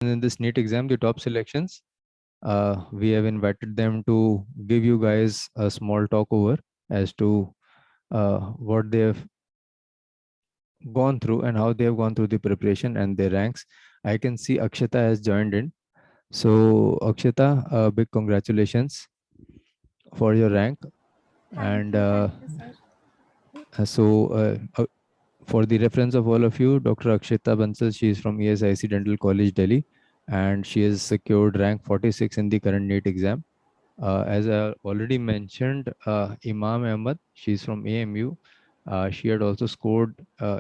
in this NEET exam, the top selections. We have invited them to give you guys a small talk over as to what they have gone through and how they have gone through the preparation and their ranks. I can see Akshata has joined in. So, Akshata, big congratulations for your rank. And Thank you, sir. so, for the reference of all of you, Dr. Akshita Bansal, she is from ESIC Dental College, Delhi, and she has secured rank 46 in the current NEET exam. As I already mentioned, Imam Ahmad, she's from AMU. She had also scored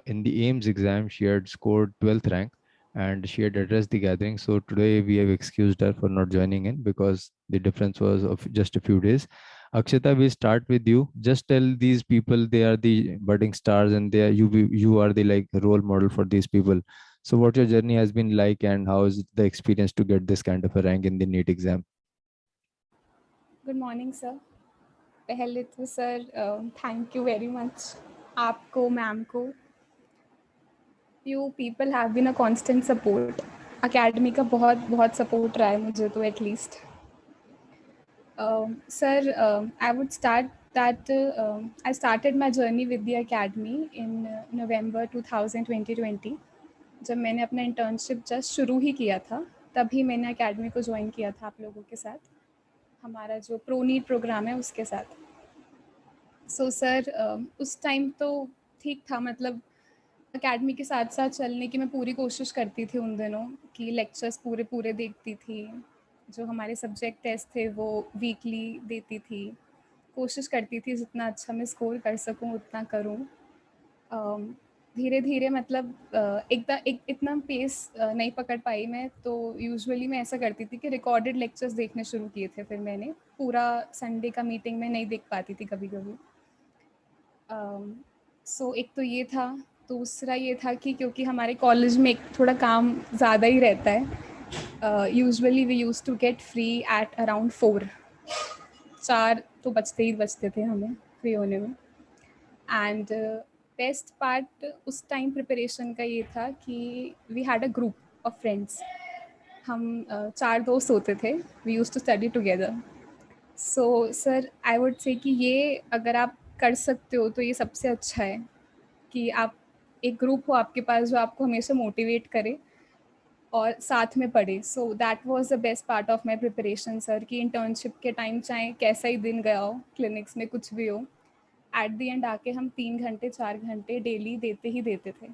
in the AIMS exam, she had scored 12th rank and she had addressed the gathering. So today we have excused her for not joining in because the difference was of just a few days. Akshita, we start with you. Just tell these people they are the budding stars and they are you are the like role model for these people. So what your journey has been like and how is the experience to get this kind of a rank in the NEET exam? Good morning sir. पहले तो sir thank you very much आपको, ma'am को। You people have been a constant support. Academy का बहुत बहुत support रहा है मुझे तो at least. Sir I would start that I started my journey with the academy in November 2020। जब मैंने अपना इंटर्नशिप जस्ट शुरू ही किया था तभी मैंने अकेडमी को ज्वाइन किया था आप लोगों के साथ, हमारा जो प्रो नीट प्रोग्राम है उसके साथ। सो सर उस टाइम तो ठीक था, मतलब अकेडमी के साथ साथ चलने की मैं पूरी कोशिश करती थी उन दिनों कि लेक्चर्स पूरे पूरे देखती थी। जो हमारे सब्जेक्ट टेस्ट थे वो वीकली देती थी। कोशिश करती थी जितना अच्छा मैं स्कोर कर सकूं उतना करूं। धीरे धीरे मतलब एक इतना पेस नहीं पकड़ पाई मैं, तो यूजुअली मैं ऐसा करती थी कि रिकॉर्डेड लेक्चर्स देखने शुरू किए थे। फिर मैंने पूरा संडे का मीटिंग में नहीं देख पाती थी कभी कभी। सो एक तो ये था। दूसरा ये था कि क्योंकि हमारे कॉलेज में एक थोड़ा काम ज़्यादा ही रहता है। Usually we use to get free at around 4। 4 तो बजते ही बजते थे हमें फ्री होने में। एंड बेस्ट पार्ट उस टाइम प्रिपरेशन का ये था कि we had a group of friends. हम 4 दोस्त होते थे। We use to study together. So sir I would say कि ये अगर आप कर सकते हो तो ये सबसे अच्छा है कि आप एक ग्रुप हो आपके पास जो आपको हमेशा मोटिवेट करे और साथ में पढ़े। So that was the best part of my preparation sir, कि इंटर्नशिप के टाइम चाहे कैसा ही दिन गया हो, क्लिनिक्स में कुछ भी हो, एट द एंड आके हम 3 घंटे 4 घंटे डेली देते ही देते थे।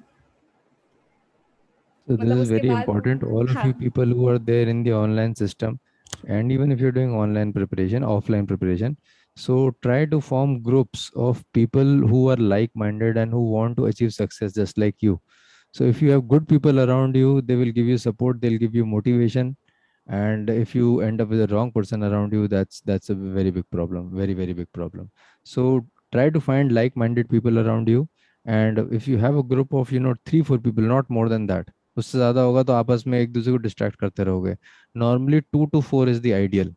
So this मतलब is उसके very बाद important. All of हाँ you people who are there in the online system, and even if you're doing online preparation, offline preparation, so try to form groups of people who are like-minded and who want to achieve success just like you. So if you have good people around you, they will give you support, they'll give you motivation. And if you end up with a wrong person around you, that's a very big problem, very, very big problem. So try to find like-minded people around you. And if you have a group of 3 4 people, not more than that, उससे ज़्यादा होगा तो आपस में एक दूसरे को distract करते रहोगे। Normally 2 to 4 is the ideal.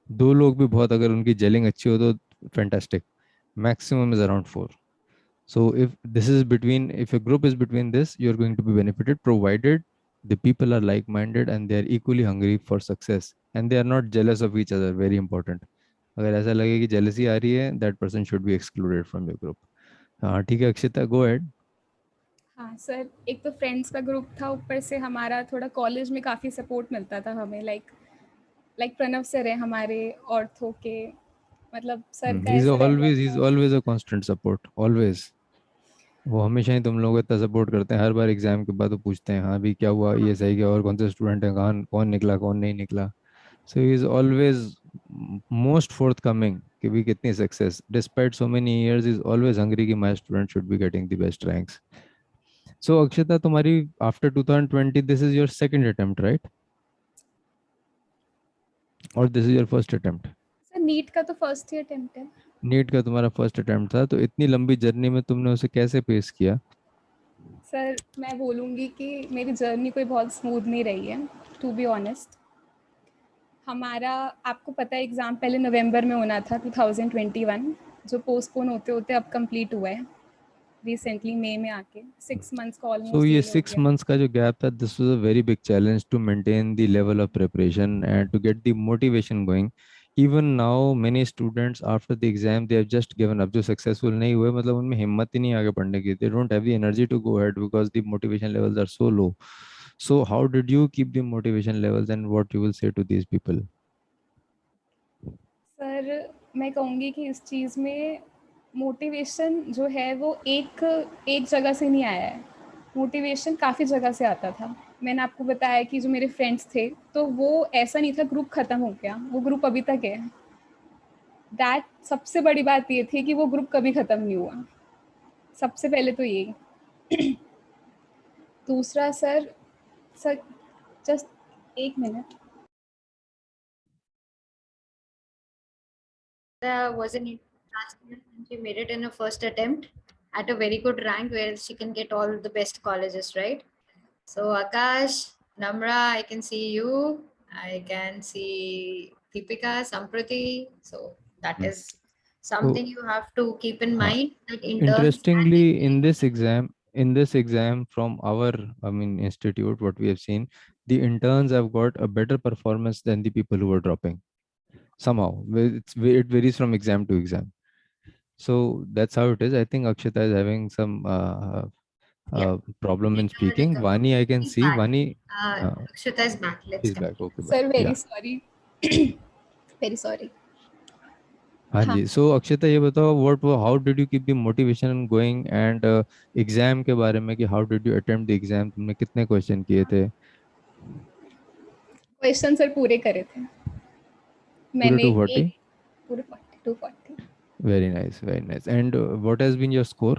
2 लोग भी बहुत, अगर उनकी जेलिंग अच्छी हो तो fantastic. Maximum is around 4। So if a group is between this, you're going to be benefited, provided the people are like-minded and they are equally hungry for success and they are not jealous of each other. Very important. अगर ऐसा लगे कि jealousy आ रही है, that person should be excluded from your group. हाँ ठीक है Akshita, go ahead. हाँ सर, एक तो फ्रेंड्स का ग्रुप था, ऊपर से हमारा थोड़ा कॉलेज में काफ़ी सपोर्ट मिलता था हमें। लाइक प्रणव सर है हमारे ऑर्थो के, मतलब सर का He's ऐसा रहता always he's था। always a constant support, always. वो हमेशा ही तुम लोगों को इतना सपोर्ट करते हैं, हर बार एग्जाम के बाद वो पूछते हैं हाँ भी क्या हुआ, ये सही क्या, और कौन से स्टूडेंट हैं, कहाँ कौन निकला कौन नहीं निकला। So he is always most forthcoming कि भी कितनी success despite so many years is always hungry कि my student should be getting the best ranks. So Akshita, तुम्हारी after 2020 this is your second attempt, right? Or this is your first attempt? Sir NEET का तो first ही attempt है। NEET का तुम्हारा first attempt था, तो इतनी लंबी जर्नी में तुमने उसे कैसे पेश किया? सर मैं बोलूँगी कि मेरी जर्नी कोई बहुत स्मूथ नहीं रही है, टू बी ऑनेस्ट। हमारा आपको पता है एग्ज़ाम पहले नवंबर में होना था 2021, जो पोस्टपोन होते होते अब कंप्लीट हुआ है। रिसेंटली मई में आके 6 मंथ्स का So ऑलमोस्ट ये डिले हो 6 months का जो गैप था, this was a very big challenge to maintain the level of preparation and to get the motivation going. Even now many students after the exam they have just given up. जो successful नहीं हुए मतलब उनमें हिम्मत ही नहीं आगे पढ़ने की. They don't have the energy to go ahead because the motivation levels are so low. So how did you keep the motivation levels and what you will say to these people? Sir मैं कहूँगी कि इस चीज़ में motivation जो है वो एक एक जगह से नहीं आया है। मोटिवेशन काफ़ी जगह से आता था। मैंने आपको बताया कि जो मेरे फ्रेंड्स थे, तो वो ऐसा नहीं था ग्रुप ख़त्म हो गया, वो ग्रुप अभी तक है। दैट सबसे बड़ी बात ये थी कि वो ग्रुप कभी ख़त्म नहीं हुआ। सबसे पहले तो यही। दूसरा sir just 1 minute. Was in last year and she made it in her first attempt at a very good rank where she can get all the best colleges, right? So Akash, Namra, I can see you. I can see Deepika, Samprati. So that Hmm. is So something you have to keep in uh, mind that interns can interestingly, definitely. in this exam from our, I mean, institute, what we have seen, the interns have got a better performance than the people who are dropping. Somehow, it varies from exam to exam. So that's how it is. I think Akshita is having some Yeah, problem in technical speaking. difficulty. Vani, I can She's see back. Vani. Akshita is back. Let's She's back. continue. Okay, bye. Sir very Yeah. Sorry, very sorry. हाँ हाँ, जी. So अक्षता ये बताओ how did you keep the motivation going and exam के बारे में कि how did you attempt the exam, तुमने कितने क्वेश्चन किए थे? क्वेश्चन सर पूरे करे थे पूरे मैंने। 240. एक पूरे 42 40 Very nice, very nice. And what has been your score?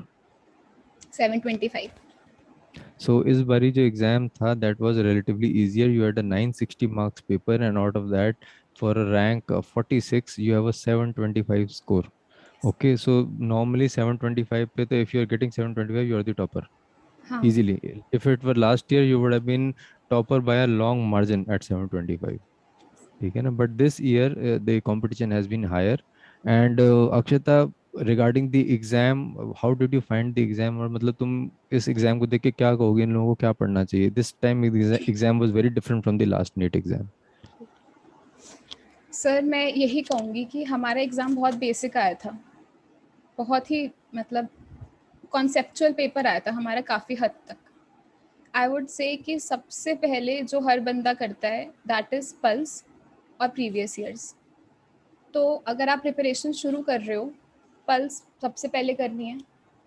725। So इस बारी जो एग्जाम था that was relatively easier. You had a 960 marks paper and out of that for a rank of 46 you have a 725 score. Okay, so normally 725 पे तो if you are getting 725 you are the topper हाँ easily. If it were last year you would have been topper by a long margin at 725. ठीक है ना? But this year the competition has been higher. And Akshata, regarding the exam, how did you find the exam? और मतलब तुम इस exam को देख के क्या कहोगे, इन लोगों को क्या पढ़ना चाहिए? This time exam was very different from the last NEET exam. Sir मैं यही कहूँगी कि हमारा एग्ज़ाम बहुत बेसिक आया था, बहुत ही मतलब कॉन्सेप्चुअल पेपर आया था हमारा काफ़ी हद तक। आई वुड से कि सबसे पहले जो हर बंदा करता है दैट इज़ पल्स और प्रीवियस ईयर्स। तो अगर आप प्रिपरेशन शुरू कर रहे हो, पल्स सबसे पहले करनी है।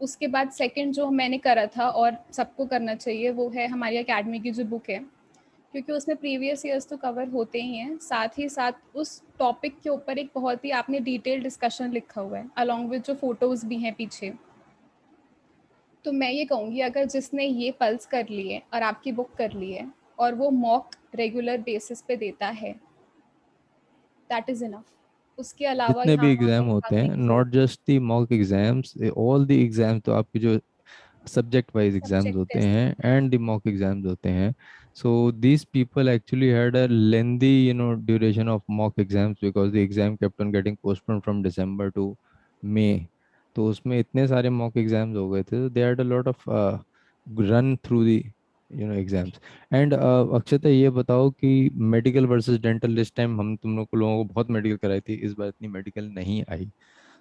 उसके बाद सेकंड जो मैंने करा था और सबको करना चाहिए वो है हमारी एकेडमी की जो बुक है, क्योंकि उसमें प्रीवियस ईयर्स तो कवर होते ही हैं, साथ ही साथ उस टॉपिक के ऊपर एक बहुत ही आपने डिटेल डिस्कशन लिखा हुआ है अलॉन्ग विद जो फोटोज़ भी हैं पीछे। तो मैं ये कहूँगी अगर जिसने ये पल्स कर लिए और आपकी बुक कर ली है और वो मॉक रेगुलर बेसिस पे देता है, दैट इज़ इनफ। उसके अलावा जितने यहाँ भी वहाँ एग्जाम कहीं होते भागने हैं, की नॉट ज़रूरत just the mock exams, all the exam, तो आपके जो सब्जेक्ट वाइज एग्जाम्स सब्जेक्ट होते टेस्ट। हैं एंड द मॉक एग्जाम्स होते हैं. So these people actually had a lengthy, duration of mock exams because the exam kept on getting postponed from December to May. तो उसमें इतने सारे mock exams हो गए थे. They had a lot of run through the exams. And अक्षता ये बताओ कि मेडिकल वर्सेस डेंटल, इस टाइम हम तुम लोगों को बहुत मेडिकल कराई थी, इस बार इतनी मेडिकल नहीं आई.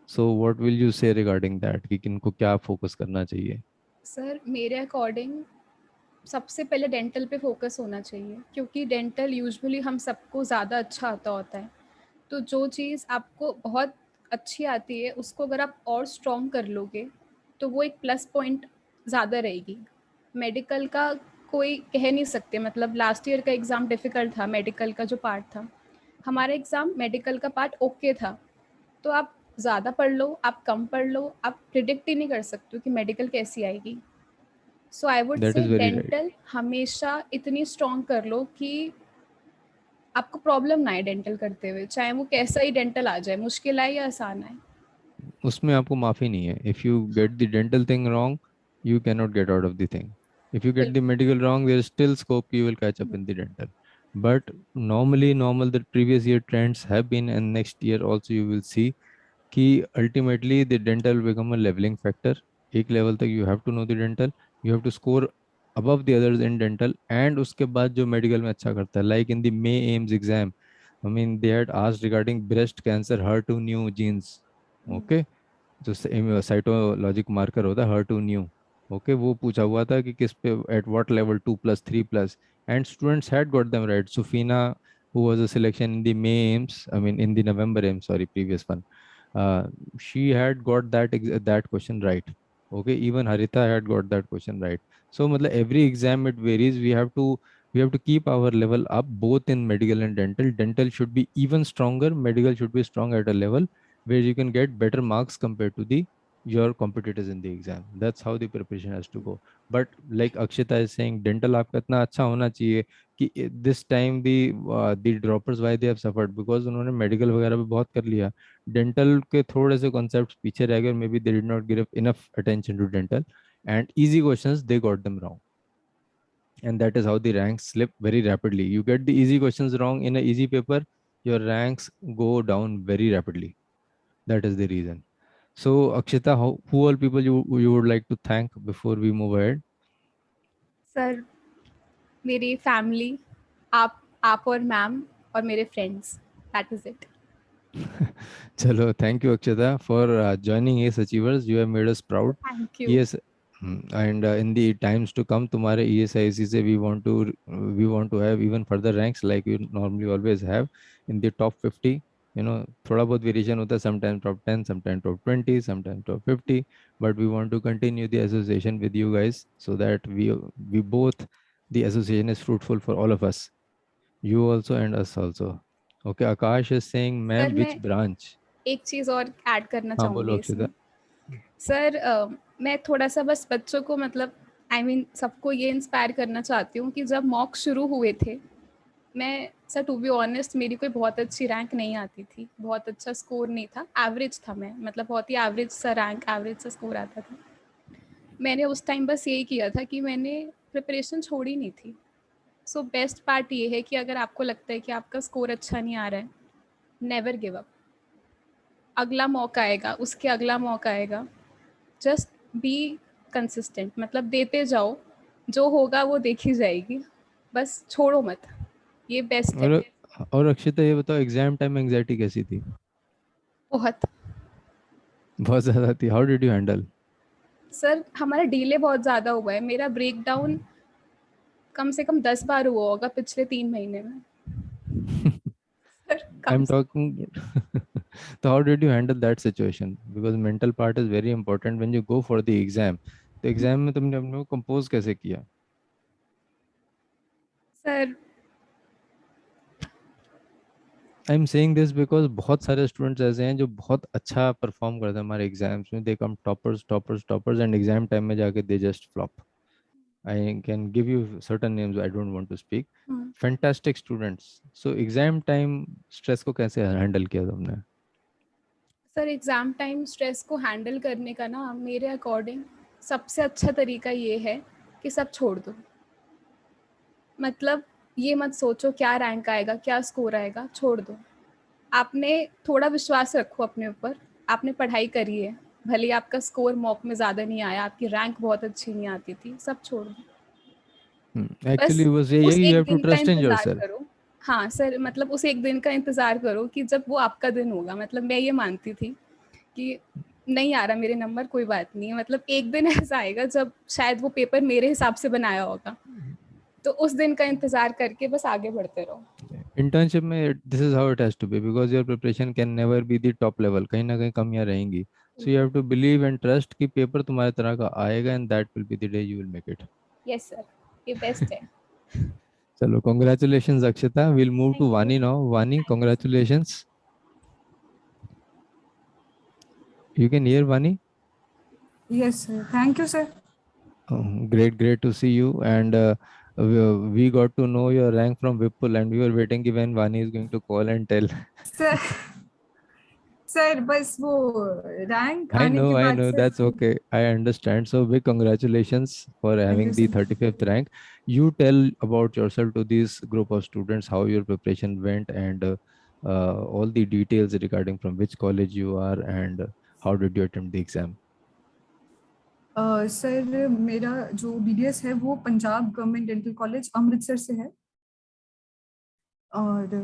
So what will you say regarding that कि किनको क्या फोकस करना चाहिए? सर मेरे अकॉर्डिंग सबसे पहले डेंटल पे फोकस होना चाहिए, क्योंकि डेंटल यूजुअली हम सबको ज़्यादा अच्छा आता होता है। तो जो चीज़ आपको बहुत अच्छी आती है उसको अगर आप और स्ट्रॉन्ग कर लोगे तो वो एक प्लस पॉइंट ज़्यादा रहेगी। मेडिकल का कोई कह नहीं सकते, मतलब लास्ट ईयर का एग्ज़ाम डिफ़िकल्ट था, मेडिकल का जो पार्ट था। हमारा एग्ज़ाम मेडिकल का पार्ट ओके था। तो आप ज़्यादा पढ़ लो, आप कम पढ़ लो, आप प्रिडिक्ट ही नहीं कर सकते हो कि मेडिकल कैसी आएगी। सो आई वुड That से is very right. डेंटल हमेशा इतनी स्ट्रॉन्ग कर लो कि आपको प्रॉब्लम ना आए डेंटल करते हुए, चाहे वो कैसा ही डेंटल आ जाए, मुश्किल आए या आसान आए। उसमें आपको माफी नहीं है. If you get the dental thing wrong you cannot get out of the thing. If you get the बिल्कुल। medical wrong, there is still scope you will catch up in the dental. But normally normal the previous year trends have been, and next year also you will see कि ultimately the dental will become a leveling factor. एक level तक you have to know the dental, you have to score above the others in dental, and उसके बाद जो medical में अच्छा करता है, like in the May AIMS exam, I mean they had asked regarding breast cancer HER2 new genes, okay, जो साइटोलॉजिक marker होता है HER2 न्यू, ओके, वो पूछा हुआ था कि किस पे, at what level, 2+, 3+, and students had got them right. Sufina, who was a selection in the May AIMS, I mean in the November AIMS, sorry, previous one, she had got that question right. Okay, even Harita had got that question right. So matlab every exam it varies. We have to keep our level up both in medical and dental. Dental should be even stronger, medical should be strong at a level where you can get better marks compared to the your competitors in the exam. That's how the preparation has to go. But like Akshita is saying, dental आपका इतना अच्छा होना चाहिए कि this time the droppers why they have suffered, because उन्होंने medical वगैरह भी बहुत कर लिया, डेंटल के थोड़े से कॉन्सेप्ट्स पीछे रह गए, maybe they did not give enough attention to dental, and easy questions they got them wrong, and that is how the ranks slip very rapidly. You get the easy questions wrong in a easy paper, your ranks go down very rapidly. That is the reason. So Akshita, who all people you would like to thank before we move ahead? Sir मेरी family, आप और ma'am और मेरे friends, that is it. Chalo, thank you Akshata for joining ACE Achievers. You have made us proud. Thank you. Yes, and in the times to come, तुम्हारे ESIC से we want to have even further ranks like we normally always have in the top 50. You know, थोड़ा बहुत variation होता है, sometimes top 10, sometimes top 20, sometimes top 50. But we want to continue the association with you guys so that we both, the association is fruitful for all of us. You also and us also. Okay, Akash is saying, sir ma'am, which मैं branch? एक चीज़ और add करना हाँ बोलो चाहूँगी अक्षता. इसमें। Sir मैं थोड़ा सा बस बच्चों को मतलब सबको ये इंस्पायर करना चाहती हूँ कि जब मॉक शुरू हुए थे, मैं सर टू बी ऑनेस्ट मेरी कोई बहुत अच्छी रैंक नहीं आती थी, बहुत अच्छा स्कोर नहीं था, एवरेज था मैं, मतलब बहुत ही एवरेज सा रैंक, एवरेज सा स्कोर आता था। मैंने उस टाइम बस यही किया था कि मैंने प्रिपरेशन छोड़ी नहीं थी। सो बेस्ट पार्ट ये है कि अगर आपको लगता है कि आपका स्कोर अच्छा नहीं आ रहा है, नेवर गिव अप। अगला मौका आएगा, उसके अगला मौका आएगा, जस्ट बी कंसिस्टेंट, मतलब देते जाओ, जो होगा वो देखी जाएगी, बस छोड़ो मत, ये बेस्ट है। और और अक्षता ये बताओ, एग्जाम टाइम एंग्जाइटी कैसी थी? बहुत। बहुत ज्यादा थी. How did you handle? Sir हमारा डिले बहुत ज़्यादा हुआ है, मेरा ब्रेक डाउन कम से कम 10 बार हुआ होगा पिछले 3 महीने में। सर आई कम एम से टॉकिंग. तो how did you handle that situation, because mental part is very important when you go for the exam. तो एग्जाम में तुमने अपने को कंपोज कैसे किया? Sir I am saying this because बहुत सारे स्टूडेंट्स ऐसे हैं जो बहुत अच्छा परफॉर्म करते हैं हमारे एग्जाम्स में, they come toppers toppers toppers, and exam time में जाके they just flop. I can give you certain names. I don't want to speak. Fantastic students. So exam time stress को कैसे handle किया तुमने? सर एग्ज़ाम टाइम स्ट्रेस को handle करने का ना मेरे अकॉर्डिंग सबसे अच्छा तरीका ये है कि सब छोड़ दो। मतलब ये मत सोचो क्या रैंक आएगा, क्या स्कोर आएगा, छोड़ दो। आपने थोड़ा विश्वास रखो अपने ऊपर, आपने पढ़ाई करी है, भले ही आपका स्कोर मॉक में ज़्यादा नहीं आया, आपकी रैंक बहुत अच्छी नहीं आती थी, सब छोड़ दो। Actually बस it was यही है उस कि you एक have to दिन का trust in इंतज़ार yourself. करो। हाँ सर, मतलब उस एक दिन का इंतज़ार करो कि जब वो आपका दिन होगा। मतलब मैं ये मानती थी कि नहीं आ रहा मेरे नंबर, कोई बात नहीं है, मतलब एक दिन ऐसा आएगा जब शायद वो पेपर मेरे हिसाब से बनाया होगा, तो उस दिन का इंतज़ार करके बस आगे बढ़ते रहो। Internship में this is how it has to be, because your preparation can never be the top level. कहीं ना कहीं कमियां रहेंगी. So you have to believe and trust कि पेपर तुम्हारे तरह का आएगा, and that will be the day you will make it. Yes sir, ये बेस्ट है। चलो, congratulations Akshita. We'll move to thank you. Vani now. Vani, congratulations. You can hear Vani? Yes, sir. Thank you, sir. Great to see you. And we got to know your rank from Vipul, and we were waiting कि when Vani is going to call and tell. Sir sir बस वो rank आने के I बाद know, sir. that's okay. I understand. So big congratulations for thank you having the sir. 35th rank. You tell about yourself to this group of students, how your preparation went, and all the details regarding from which college you are, and how did you attempt the exam. Sir मेरा जो BDS है वो Punjab government dental college Amritsar से है। और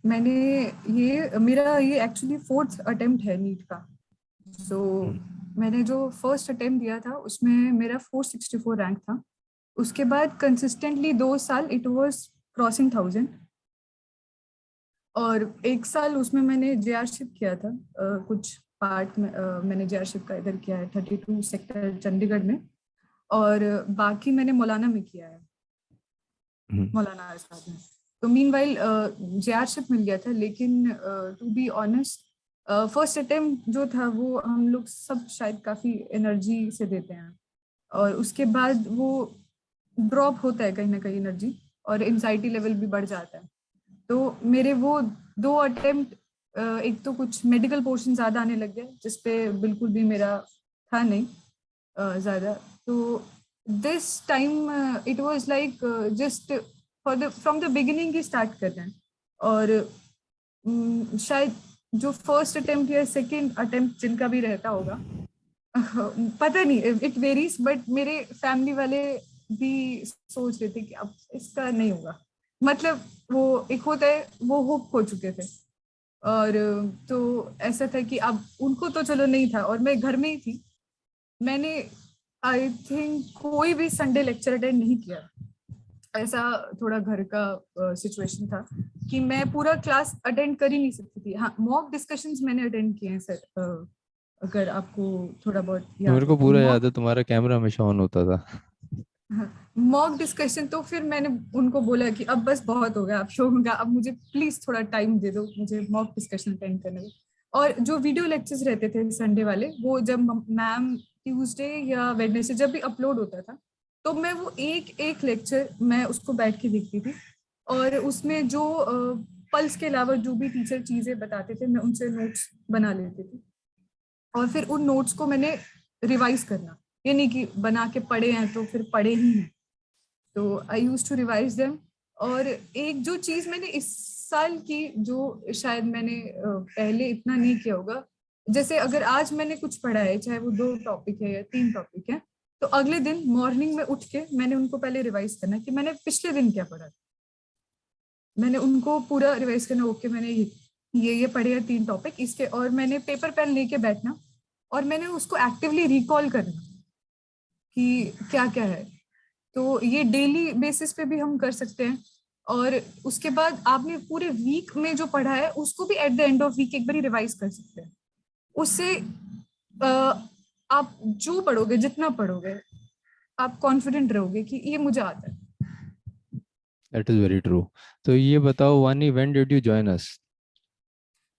मैंने मेरा ये एक्चुअली 4th अटेम्प्ट है नीट का। सो मैंने जो फर्स्ट अटेम्प्ट दिया था उसमें मेरा 464 रैंक था। उसके बाद कंसिस्टेंटली 2 साल इट वाज क्रॉसिंग 1000। और 1 साल उसमें मैंने JRशिप किया था। कुछ पार्ट में मैंने JRशिप का इधर किया है 32 सेक्टर चंडीगढ़ में। और बाकी मैंने मौलाना में किया है, मौलाना आजाद में। तो मीनवाइल JRशिप मिल गया था, लेकिन to be honest first attempt जो था वो हम लोग सब शायद काफ़ी एनर्जी से देते हैं, और उसके बाद वो ड्रॉप होता है कहीं ना कहीं एनर्जी, और एंजाइटी लेवल भी बढ़ जाता है। तो मेरे वो 2 अटेम्प्ट, एक तो कुछ मेडिकल पोर्शन ज़्यादा आने लग गए जिसपे बिल्कुल भी मेरा था नहीं ज़्यादा। तो this time it was like just from the beginning he start कर रहे हैं। और शायद जो फर्स्ट अटेम्प्ट या सेकेंड अटेम्प्ट जिनका भी रहता होगा पता नहीं, इट वेरीज, बट मेरे फैमिली वाले भी सोच रहे थे कि अब इसका नहीं होगा। मतलब वो एक होता है, वो होप खो चुके थे। और तो ऐसा था कि अब उनको तो चलो नहीं था, और मैं घर में ही थी। मैंने आई थिंक कोई भी संडे लेक्चर अटेंड नहीं किया। ऐसा थोड़ा घर का सिचुएशन था कि मैं पूरा क्लास अटेंड कर ही नहीं सकती थी। हाँ, मॉक डिस्कशंस मैंने अटेंड किए हैं सर, अगर आपको थोड़ा बहुत याद मेरे हो को तो। पूरा याद है, तुम्हारा कैमरा हमेशा ऑन होता था। मॉक डिस्कशन तो फिर मैंने उनको बोला कि अब बस बहुत हो गया आप लोगों का, अब मुझे प्लीज थोड़ा टाइम दे दो, मुझे मॉक डिस्कशन अटेंड करने दो। और जो वीडियो लेक्चर्स रहते थे संडे वाले, वो जब मैम ट्यूसडे या वेडनेसडे जब भी अपलोड होता था, तो मैं वो एक एक लेक्चर मैं उसको बैठ के देखती थी। और उसमें जो पल्स के अलावा जो भी टीचर चीजें बताते थे मैं उनसे नोट्स बना लेती थी, और फिर उन नोट्स को मैंने रिवाइज करना। ये नहीं कि बना के पढ़े हैं तो फिर पढ़े ही हैं, तो आई यूज टू रिवाइज देम। और एक जो चीज मैंने इस साल की, जो शायद मैंने पहले इतना नहीं किया होगा, जैसे अगर आज मैंने कुछ पढ़ा है, चाहे वो 2 टॉपिक है या 3 टॉपिक है, तो अगले दिन मॉर्निंग में उठ के मैंने उनको पहले रिवाइज करना कि मैंने पिछले दिन क्या पढ़ा। मैंने उनको पूरा रिवाइज करना, ओके मैंने ये पढ़े हैं 3 टॉपिक इसके, और मैंने पेपर पेन लेके बैठना और मैंने उसको एक्टिवली रिकॉल करना कि क्या क्या है। तो ये डेली बेसिस पे भी हम कर सकते हैं। और उसके बाद आपने पूरे वीक में जो पढ़ा है उसको भी at the end of week एक बार रिवाइज कर सकते हैं। उससे आप जो पढ़ोगे, जितना पढ़ोगे, आप कॉन्फिडेंट रहोगे कि ये मुझे आता है। That is very true. तो ये बताओ Vani, when did you join us?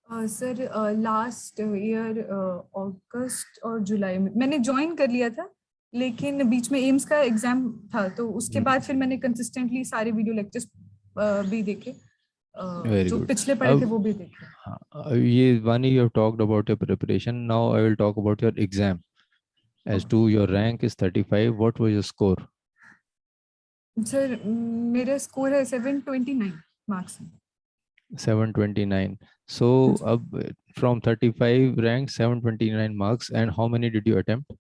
Sir last year अगस्त और जुलाई में मैंने ज्वाइन कर लिया था, लेकिन बीच में एम्स का एग्जाम था, तो उसके बाद फिर मैंने कंसिस्टेंटली सारे वीडियो लेक्चर्स भी देखे, वेरी जो गुड। पिछले पढ़े थे अब वो भी देखे। ये वानी, you have talked about your preparation. Now I will talk about your exam. As to your rank is 35, what was your score? Sir मेरा स्कोर है 729 marks. 729. So from 35 rank, 729 marks, and how many did you attempt?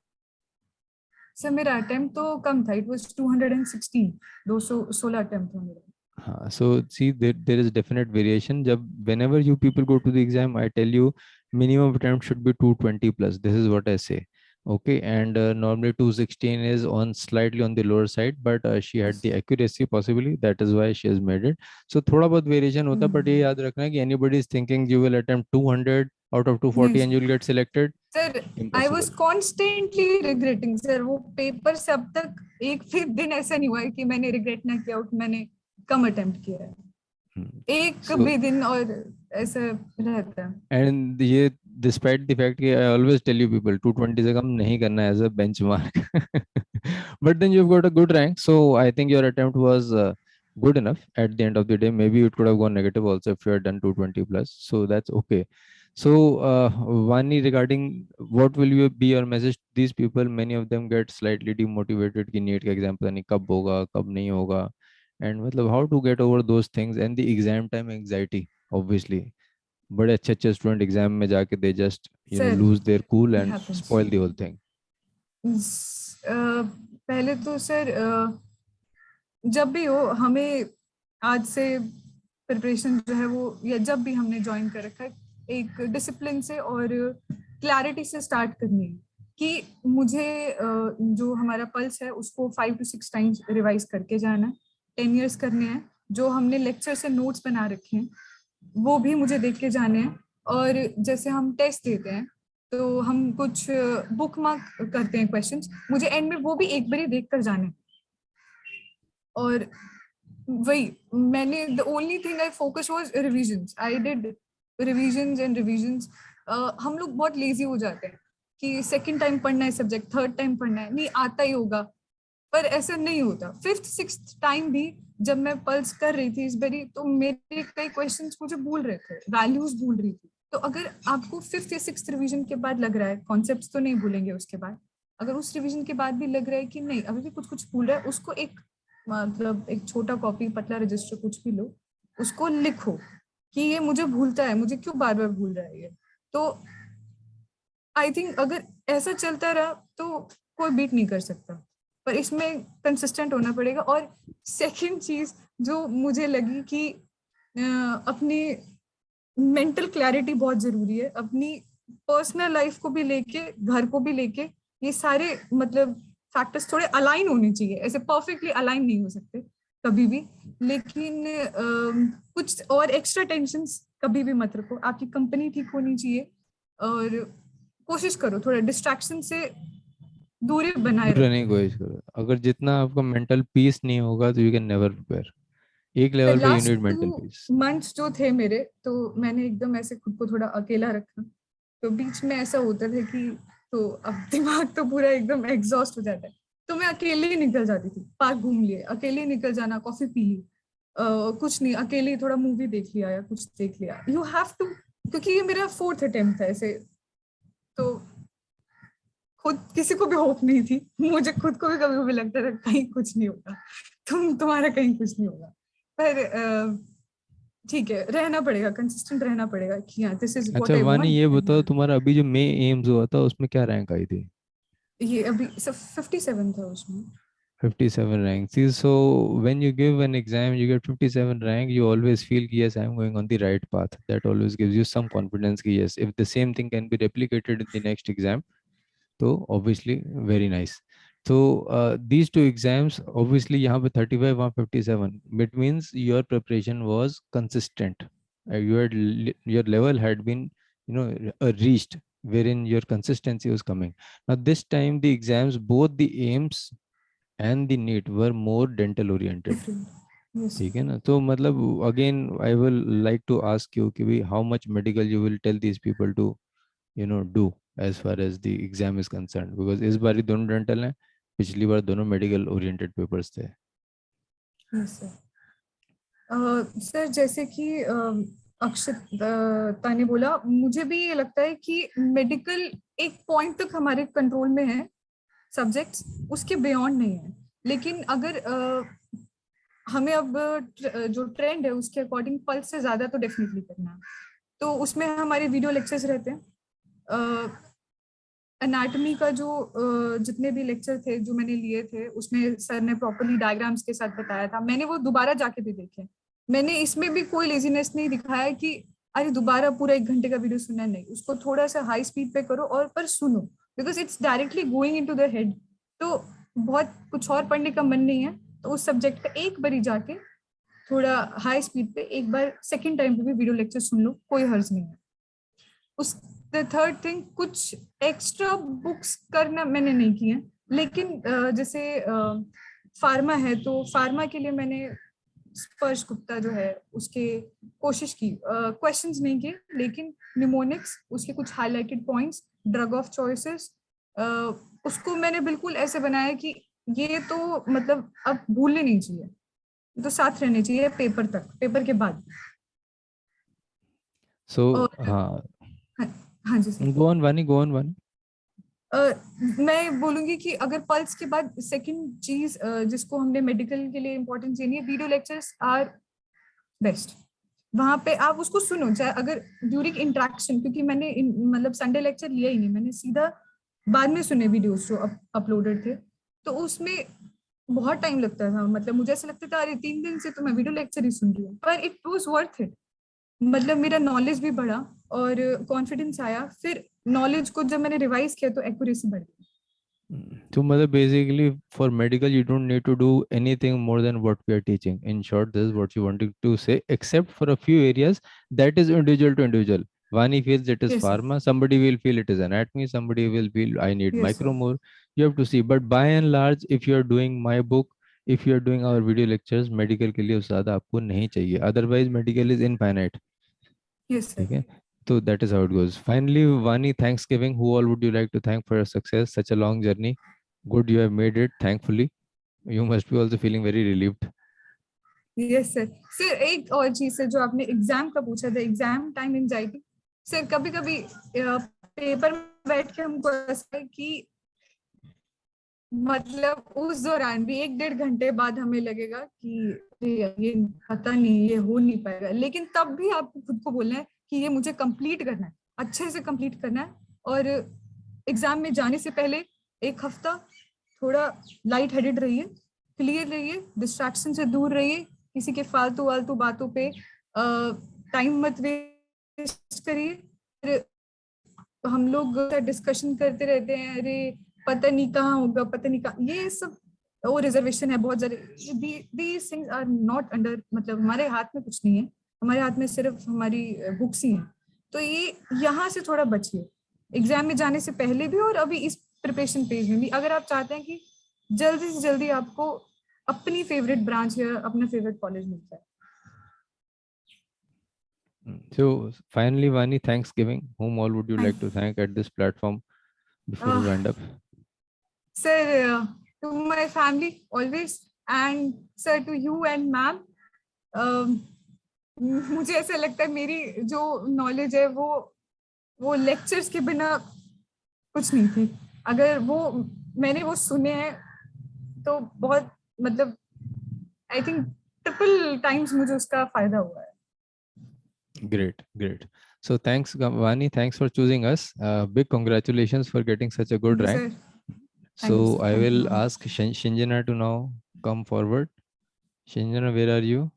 Sir मेरा attempt तो कम था, it was 216, 216 attempt था मेरा। So see, there is definite variation. Whenever you people go to the exam, I tell you minimum attempt should be 220 plus. This is what I say. Okay, and normally 216 is on slightly on the lower side, but she had the accuracy possibly. That is why she has made it. So थोड़ा बहुत variation होता है, but ये याद रखना कि anybody is thinking you will attempt 200 out of 240 and you will get selected. Sir I was Impossible. Constantly regretting sir, वो paper से अब तक एक भी दिन ऐसा नहीं हुआ है कि मैंने रिग्रेट ना किया हो कि मैंने कम अटेम्प्ट किया है, एक So भी दिन। और ऐसा रहता है। and ये despite the fact कि I always tell you people 220 से कम नहीं करना as a benchmark. But then you've got a good rank, so I think your attempt was good enough at the end of the day. Maybe it could have gone negative also if you had done 220 plus, so that's okay. So Vani, regarding what will you be your message to these people? Many of them get slightly demotivated कि NEET का exam पता नहीं कब होगा कब नहीं होगा, and मतलब how to get over those things and the exam time anxiety obviously. बड़े अच्छे अच्छे स्टूडेंट एग्जाम में जाके they just sir lose their cool it and happens. Spoil the whole thing. पहले तो सर जब भी हो हमें आज से प्रिपरेशन जो है वो, या जब भी हमने ज्वाइन कर रखा है, एक डिसिप्लिन से और क्लैरिटी से स्टार्ट करनी है कि मुझे जो हमारा पल्स है उसको 5 to 6 टाइम्स रिवाइज करके जाना है, 10 years करने हैं, जो हमने लेक्चर से नोट्स बना रखे हैं वो भी मुझे देख के जाने हैं, और जैसे हम टेस्ट देते हैं तो हम कुछ बुक मार्क करते हैं क्वेश्चंस, मुझे एंड में वो भी एक बार ही देख कर जाने हैं। और वही मैंने, the only thing I focus was revisions, I did revisions and revisions. हम लोग बहुत लेजी हो जाते हैं कि सेकंड टाइम पढ़ना है सब्जेक्ट, थर्ड टाइम पढ़ना है, नहीं आता ही होगा, पर ऐसा नहीं होता। 5th 6th टाइम भी जब मैं पल्स कर रही थी इस बारी, तो मेरे कई क्वेश्चंस मुझे भूल रहे थे, वैल्यूज भूल रही थी। तो अगर आपको 5th या 6th रिवीजन के बाद लग रहा है, कॉन्सेप्ट्स तो नहीं भूलेंगे उसके बाद, अगर उस रिवीजन के बाद भी लग रहा है कि नहीं अभी भी कुछ कुछ भूल रहा है, उसको एक मतलब एक छोटा कॉपी, पतला रजिस्टर कुछ भी लो, उसको लिखो कि ये मुझे भूलता है, मुझे क्यों बार बार भूल रहा है ये। तो आई थिंक अगर ऐसा चलता रहा तो कोई बीट नहीं कर सकता, पर इसमें कंसिस्टेंट होना पड़ेगा। और सेकंड चीज जो मुझे लगी कि अपनी मेंटल क्लैरिटी बहुत जरूरी है, अपनी पर्सनल लाइफ को भी लेके, घर को भी लेके, ये सारे मतलब फैक्टर्स थोड़े अलाइन होने चाहिए, ऐसे परफेक्टली अलाइन नहीं हो सकते कभी भी, लेकिन कुछ और एक्स्ट्रा टेंशंस कभी भी मत रखो, आपकी कंपनी ठीक होनी चाहिए, और कोशिश करो थोड़ा डिस्ट्रैक्शन से दूरी बनाए दूर रहने की रखो। कोशिश करो। अगर जितना आपका मेंटल पीस नहीं होगा तो यू कैन नेवर प्रिपेयर। एक लेवल पे you last need mental 2 peace. Months जो थे मेरे, तो मैंने एकदम ऐसे खुद को थोड़ा अकेला रखा, तो बीच में ऐसा होता था कि तो अब दिमाग तो पूरा एकदम एग्जॉस्ट हो जाता है, तो मैं अकेले ही निकल जाती थी, पार्क घूम लिए, अकेले ही निकल जाना, कॉफी पी ली, कुछ नहीं, अकेले थोड़ा मूवी देख लिया या कुछ देख लिया, यू हैव टू, क्योंकि ये मेरा 4th अटेम्प्ट था ऐसे, तो खुद किसी को भी होप नहीं थी, मुझे खुद को भी कभी कभी लगता था कहीं कुछ नहीं होगा, तुम्हारा कहीं कुछ नहीं होगा, पर ठीक है, रहना पड़ेगा, कंसिस्टेंट रहना पड़ेगा कि हाँ दिस इज अच्छा व्हाट आई वानी, वांट। ये बताओ तुम्हारा अभी जो मे एम्स हुआ था उसमें क्या रैंक आई थी? ये अभी सब 57 था उसमें। 57 rank. See, so when you give an exam, you get 57 rank, you always feel, yes, I'm going on the right path. That always gives you some confidence, ki, yes, if the same thing can be replicated in the next exam, so obviously very nice. So these two exams, obviously, यहाँ पे 35, वहाँ 57. It means your preparation was consistent. Your level had been, reached, wherein your consistency was coming. Now this time the exams, both the aims and the NEET were more dental oriented. Different yes. ठीक है ना? तो मतलब again I will like to ask you कि भाई how much medical you will tell these people to do as far as the exam is concerned, because इस बार ही दोनों dental हैं, पिछली बार दोनों medical oriented papers थे. Yes sir. सर जैसे कि अक्षता ने बोला, मुझे भी ये लगता है कि मेडिकल एक पॉइंट तक हमारे कंट्रोल में है सब्जेक्ट्स, उसके बियॉन्ड नहीं है, लेकिन अगर हमें अब जो ट्रेंड है उसके अकॉर्डिंग पल्स से ज्यादा तो डेफिनेटली करना है, तो उसमें हमारे वीडियो लेक्चर्स रहते हैं। एनाटॉमी का जो जितने भी लेक्चर थे जो मैंने लिए थे, उसमें सर ने प्रॉपर्ली डायग्राम्स के साथ बताया था, मैंने वो दोबारा जाके भी देखे, मैंने इसमें भी कोई लेजीनेस नहीं दिखाया कि अरे दोबारा पूरा 1 घंटे का वीडियो सुनना, नहीं, उसको थोड़ा सा हाई स्पीड पे करो और पर सुनो, because it's directly going into the head, तो बहुत कुछ और पढ़ने का मन नहीं है, तो उस सब्जेक्ट का एक बारी जाके थोड़ा हाई स्पीड पे एक बार सेकेंड टाइम पे भी वीडियो लेक्चर सुन लो, कोई हर्ज नहीं है। उस द थर्ड थिंग, कुछ एक्स्ट्रा बुक्स करना मैंने नहीं किए, लेकिन जैसे फार्मा है तो फार्मा के लिए मैंने स्पर्श गुप्ता जो है उसके कोशिश की, क्वेश्चंस नहीं किए, लेकिन निमोनिक्स, उसके कुछ highlighted points, drug of choices, उसको मैंने बिल्कुल ऐसे बनाया कि ये तो मतलब अब भूलने नहीं चाहिए, तो साथ रहने चाहिए पेपर तक, पेपर के बाद। So और हाँ, हाँ जी सर। go on वानी, go on वानी. मैं बोलूंगी कि अगर पल्स के बाद सेकंड चीज जिसको हमने मेडिकल के लिए इम्पोर्टेंस देनी है, वीडियो लेक्चर्स आर बेस्ट, वहां पे आप उसको सुनो, चाहे अगर ड्यूरिंग इंटरेक्शन, क्योंकि मैंने मतलब संडे लेक्चर लिया ही नहीं, मैंने सीधा बाद में सुने वीडियोस जो अपलोडेड थे, तो उसमें बहुत टाइम लगता था। मतलब मुझे ऐसा लगता था अरे 3 दिन से तो मैं वीडियो लेक्चर ही सुन रही हूँ, पर इट वाज वर्थ इट। मतलब मेरा नॉलेज भी बढ़ा और कॉन्फिडेंस आया। फिर नॉलेज को जब मैंने रिवाइज किया तो एक्यूरेसी बढ़ गई। So, mother, basically for medical, you don't need to do anything more than what we are teaching. In short, this is what you wanted to say, except for a few areas that is individual to individual. Vani feels it is Yes sir. pharma, somebody will feel it is anatomy, somebody will feel I need Yes micro sir. more. You have to see. But by and large, if you are doing my book, if you are doing our video lectures, medical के लिए उससे ज़्यादा आपको नहीं चाहिए. Otherwise, medical is infinite. Yes sir. ठीक है. So that is how it goes. Finally, Vani, Thanksgiving. Who all would you like to thank for your success? Such a long journey. Good, you have made it. Thankfully, you must be also feeling very relieved. Yes sir. Sir एक और चीज है जो आपने exam का पूछा था, exam time anxiety. Sir कभी कभी पेपर में बैठ के हमको ऐसा है कि मतलब उस दौरान भी 1-1.5 घंटे बाद हमें लगेगा कि ये पता नहीं, ये हो नहीं पाएगा, लेकिन तब भी आपको खुद को बोलना है कि ये मुझे कंप्लीट करना है, अच्छे से कंप्लीट करना है। और एग्जाम में जाने से पहले 1 हफ्ता थोड़ा लाइट हेडेड रहिए, क्लियर रहिए, डिस्ट्रैक्शन से दूर रहिए, किसी के फालतू वालतू बातों पे टाइम मत वेस्ट करिए। हम लोग डिस्कशन करते रहते हैं, अरे पता नहीं कहाँ होगा, पता नहीं कहाँ, ये सब वो रिजर्वेशन है बहुत सारे। These things are not under, मतलब हमारे हाथ में कुछ नहीं है, हमारे हाथ में सिर्फ हमारी बुक्स ही हैं। तो ये यहाँ से थोड़ा बचिए, एग्जाम में जाने से पहले भी और अभी इस प्रिपरेशन फेज में भी। अगर आप चाहते हैं कि जल्दी से जल्दी आपको अपनी फेवरेट ब्रांच या अपना फेवरेट कॉलेज मिल जाए। So finally, Vani, Thanksgiving. Whom all would you like to thank at this platform before we wind up? Sir, to my family always, and sir to you and ma'am. मुझे ऐसा लगता है मेरी जो knowledge है वो lectures के बिना कुछ नहीं थी। अगर वो मैंने वो सुने हैं तो बहुत, मतलब आई थिंक ट्रिपल टाइम्स मुझे उसका फायदा हुआ है। Great, great. So thanks, Vani. Thanks for choosing us. Big congratulations for getting such a good Thank you, rank. sir. So Thank you, sir. I Thank you, will ma'am. ask Shinjana to now come forward. Shinjana, where are you?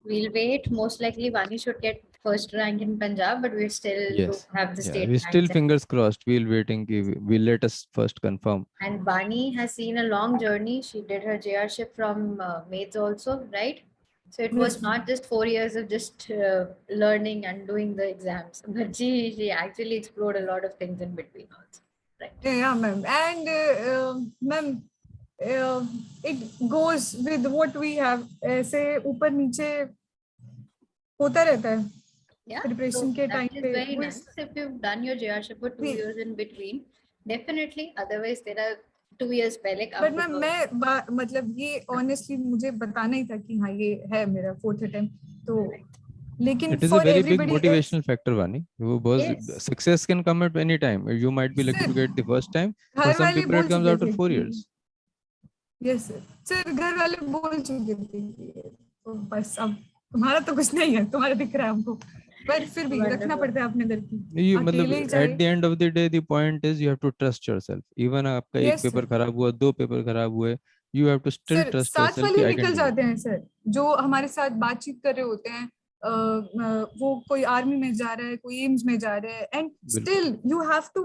We'll wait. Most likely Vani should get first rank in Punjab, but we still do Yes. have the Yeah, state we still ranks. fingers crossed. We'll waiting. We'll let us first confirm. And Vani has seen a long journey. She did her JRship from Maids also, right? So it was Yes. not just 4 years of just learning and doing the exams, but she actually explored a lot of things in between also, right? Yeah, ma'am. And ma'am, it goes with what we have. ऐसे ऊपर नीचे होता रहता है Yeah, preparation so के that time is पे। very nice. If you've done your JRship for 2 years in between, definitely. Otherwise, there are 2 years पहले but ma'am मैं मतलब ये ऑनेस्टली मुझे बताना ही था कि हाँ ये है मेरा 4th अटेम्प्ट। तो लेकिन It is a for very big everybody motivational factor, Vani. Because Yes. success can come at any time. You might be lucky to get the first time. For घर some वाले people, it बोल comes चुके after थे 4 years. Yes sir, घर वाले बोल चुके थे कि तो बस अब तुम्हारा तो कुछ नहीं है, तुम्हारा दिख रहा है हमको, पर फिर भी रखना पड़ता है अपने अंदर की, अकेले ही at the चाहे। end of the day, the point is you have to trust yourself. Even आपका एक यस पेपर सर। खराब हुआ, 2 पेपर खराब हुए, you have to still sir trust साथ yourself वाले कि I can निकल do it. जाते हैं सर, जो हमारे साथ बातचीत कर रहे होते हैं, वो कोई आर्मी में जा रहा है, कोई एम्स में जा रहा है, एंड बिल्कुल. Still you have to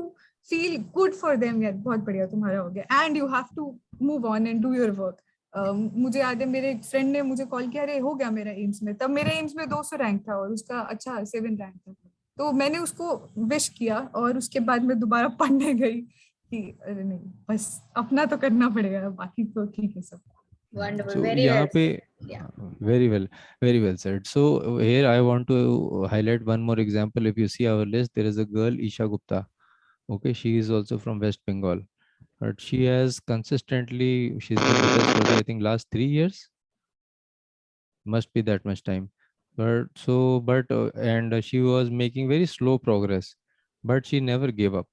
feel good for them, यार बहुत बढ़िया तुम्हारा हो गया, and you have to move on and do your work. मुझे याद है मेरे एक फ्रेंड ने मुझे कॉल किया, अरे हो गया मेरा एम्स में, तब मेरा एम्स में 200 रैंक था और उसका अच्छा 7 रैंक था। तो मैंने उसको विश किया और उसके बाद मैं दोबारा पढ़ने गई कि अरे नहीं, बस अपना तो करना पड़ेगा, बाकी तो ठीक है सब। Wonderful. So Very यहाँ well पे said. Yeah. very well said. So here I want to highlight one more example. If you see our list, there is a girl, Isha Gupta. Okay, she is also from West Bengal, but she has consistently, she's been with us for the, I think, last 3 years. Must be that much time. And she was making very slow progress, but she never gave up.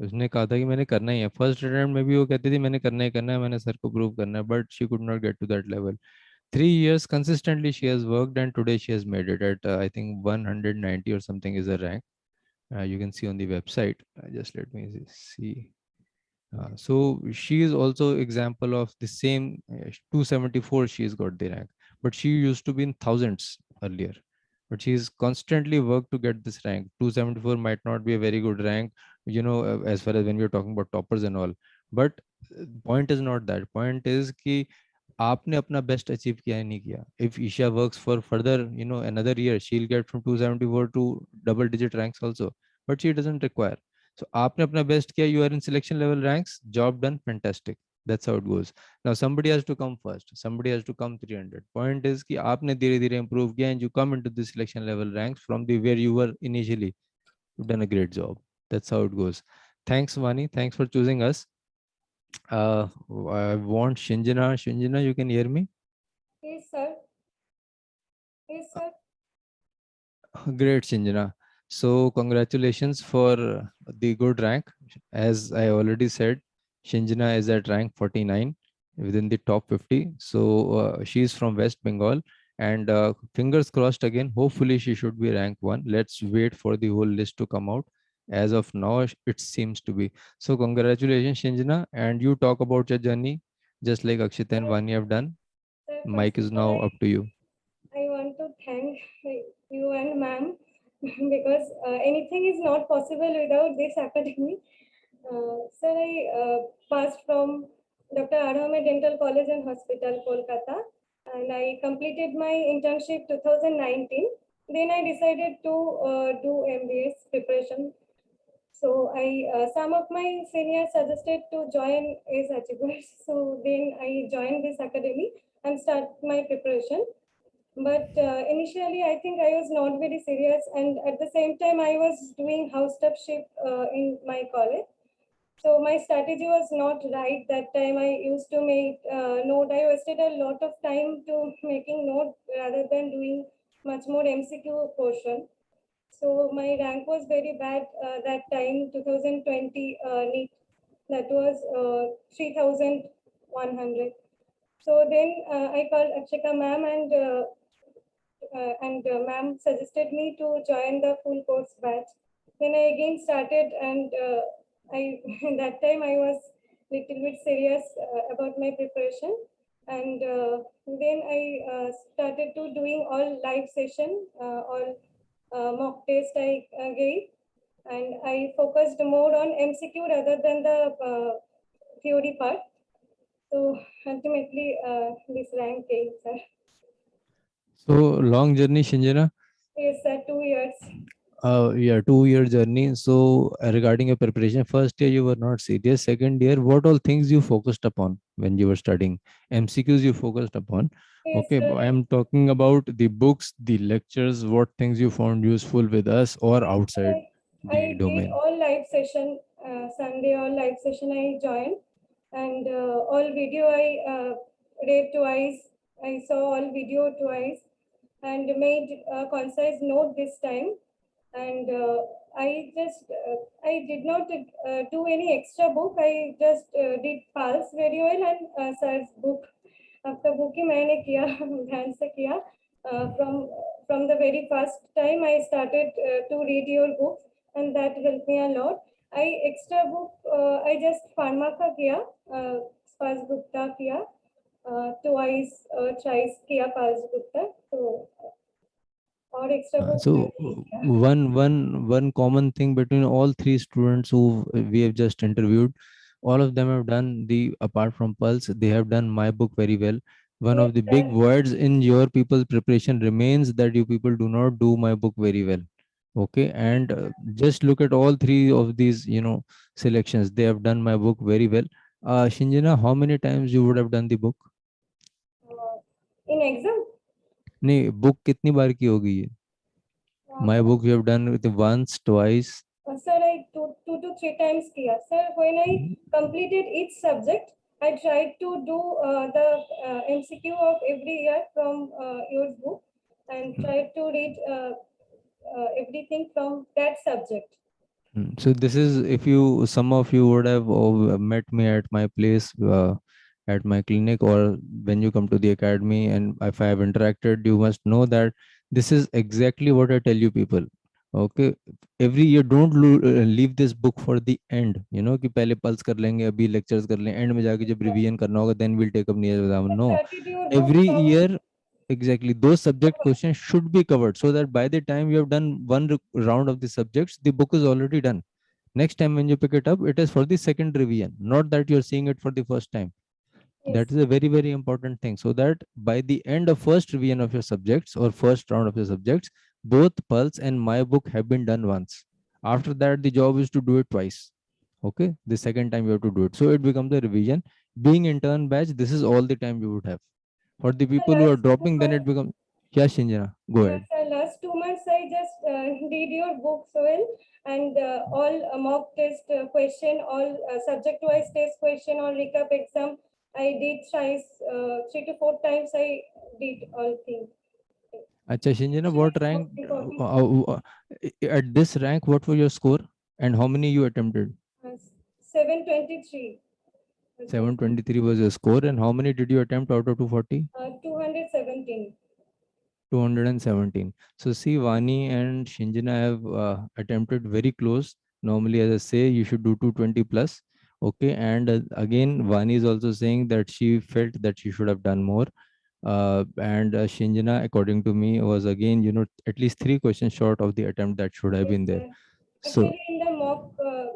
उसने कहा था कि मैंने करना ही है, first attempt में भी वो कहती थी मैंने करना है, मैंने सर को प्रूव करना है, but she could not get to that level. 3 years consistently she has worked, and today she has made it at I think 190 or something is her rank. You can see on the website. Just let me see. So she is also example of the same 274 she's got the rank, but she used to be in thousands earlier, but she's constantly worked to get this rank. 274 might not be a very good rank, as far as when we're talking about toppers and all, but point is not that. Point is कि आपने अपना best achieve किया है नहीं किया. If Isha works for further another year, she'll get from 274 to double digit ranks also, but she doesn't require. So आपने अपना best किया, you are in selection level ranks, job done, fantastic. That's how it goes. Now somebody has to come first, somebody has to come 300. Point is कि आपने धीरे धीरे improve किया and you come into the selection level ranks from the where you were initially. You've done a great job. That's how it goes. Thanks, Vani. Thanks for choosing us. I want Shinjana. Shinjana, you can hear me? Yes, sir. Yes, sir. Great, Shinjana. So, congratulations for the good rank. As I already said, Shinjana is at rank 49 within the top 50. So, she is from West Bengal. And fingers crossed again, hopefully, she should be rank 1. Let's wait for the whole list to come out. As of now, it seems to be. So, congratulations, Shinjana. And you talk about your journey, just like Akshita and Vani have done. Sir, Mike first is of all, now up to you. I want to thank you and ma'am because anything is not possible without this academy. Sir, I passed from Dr. Wadhawan Dental College and Hospital, Kolkata, and I completed my internship 2019. Then I decided to do MBS preparation. So some of my seniors suggested to join as achievers. So then I joined this academy and start my preparation. But initially, I think I was not very serious, and at the same time, I was doing house staffship in my college. So my strategy was not right that time. I used to make note. I wasted a lot of time to making note rather than doing much more MCQ portion. So my rank was very bad that time, 2020 NEET. That was 3,100. So then I called Akshika ma'am and ma'am suggested me to join the full course batch. Then I again started and I that time I was little bit serious about my preparation, and then I started to doing all live session, all mock test I gave, and I focused more on MCQ rather than the theory part. So ultimately, this rank came, sir. So, long journey, Shinjana. Yes, sir, 2 years. Yeah, 2 year journey. So, regarding your preparation, first year you were not serious. Second year, what all things you focused upon when you were studying? MCQs you focused upon. Yes, Okay, sir. but I'm talking about the books, the lectures, what things you found useful with us or outside the I did domain. all live session, Sunday all live session I joined, and all video I read twice. I saw all video twice and made a concise note this time. And I did not do any extra book. I just did pulse very well and sir's book. आपका book ही मैंने किया ध्यान से किया from the very first time I started to read your books, and that helped me a lot. I extra book I just pharma का किया Spas Gupta किया twice thrice किया Pals Gupta, तो और extra book So नहीं किया. one common thing between all three students who we have just interviewed, all of them have done the apart from Pulse, they have done my book very well. One Yes, of the big sir. words in your people's preparation remains that you people do not do my book very well. Okay, and just look at all three of these, selections. They have done my book very well. Shinjana, how many times you would have done the book? In exam. नहीं, book कितनी बार की होगी ये? My Uh, book you have done with once, twice. Sir, I two to three times kiya. Sir, when I completed each subject, I tried to do the MCQ of every year from your book and tried to read everything from that subject. So this is if you some of you would have met me at my place at my clinic or when you come to the academy, and if I have interacted, you must know that this is exactly what I tell you people. Okay, every year don't leave this book for the end, you know, कि पहले pulse कर लेंगे, अभी lectures कर लें, end में जाके जब revision करना होगा then we'll take up Neeraj Wadhawan. No, 32 books every from year, exactly, those subject questions should be covered, so that by the time you have done one round of the subjects, the book is already done. Next time when you pick it up, it is for the second revision, not that you're seeing it for the first time. yes. That is a very, very important thing, so that by the end of first revision of your subjects or first round of your subjects, both pulse and my book have been done once. After that, the job is to do it twice. Okay, the second time you have to do it, so it becomes a revision. Being intern batch, this is all the time you would have. For the The people who are last two dropping, then it months, becomes, yeah, Shinjana, go ahead. sir, last 2 months I just did your book so well, and all mock test question, all subject-wise test question, all recap exam. I did twice, 3 to 4 times. I did all things. Acha, Shinjana, Question what is rank, most important. at this rank, what was your score and how many you attempted? 723. 723 was your score, and how many did you attempt out of 240? 217. 217. So see, Vani and Shinjana have attempted very close. Normally, as I say, you should do 220 plus. Okay, and again, Vani is also saying that she felt that she should have done more. And Shinjana, according to me, was again, you know, at least 3 questions short of the attempt that should have Yes, been there. sir. So, Actually, in the